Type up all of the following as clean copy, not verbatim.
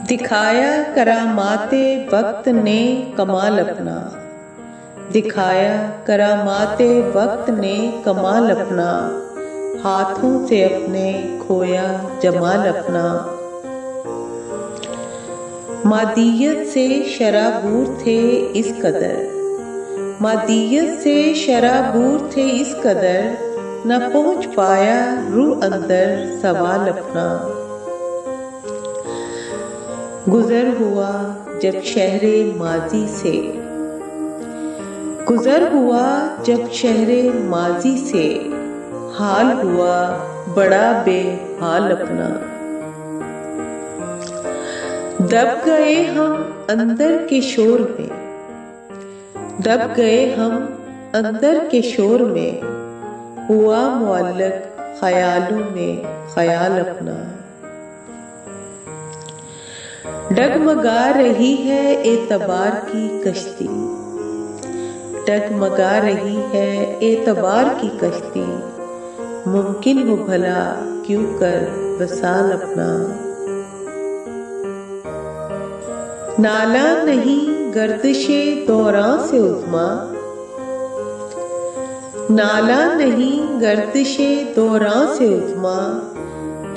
दिखाया करामाते वक्त ने कमाल अपना, दिखाया करामाते वक्त ने कमाल अपना, हाथों से अपने खोया जमाल अपना। मादियत से शराबूर थे इस कदर, मादियत से शराबूर थे इस कदर, न पहुँच पाया रूह अंदर सवाल अपना। गुजर हुआ जब शहरे माजी से, गुजर हुआ जब शहरे माजी से, हाल हुआ बड़ा बेहाल अपना। दब गए हम अंदर के शोर में, दब गए हम अंदर के शोर में, हुआ मुअल्लक ख्यालों में ख्याल अपना। डगमगा रही है एतबार की कश्ती, डगमगा रही है एतबार की कश्ती, मुमकिन हो भला क्यों कर वसाल अपना। नाला नहीं गर्दिशे दौरां से उज़्मा, नाला नहीं गर्दिशे दौरां से उज़्मा,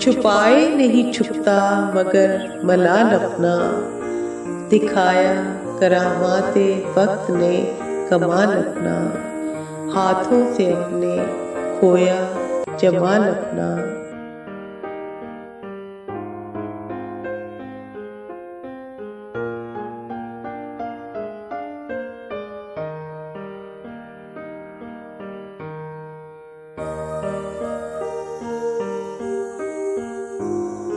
छुपाए नहीं छुपता मगर मलाल अपना। दिखाया करामाते वक्त ने कमाल अपना, हाथों से अपने खोया जमाल अपना।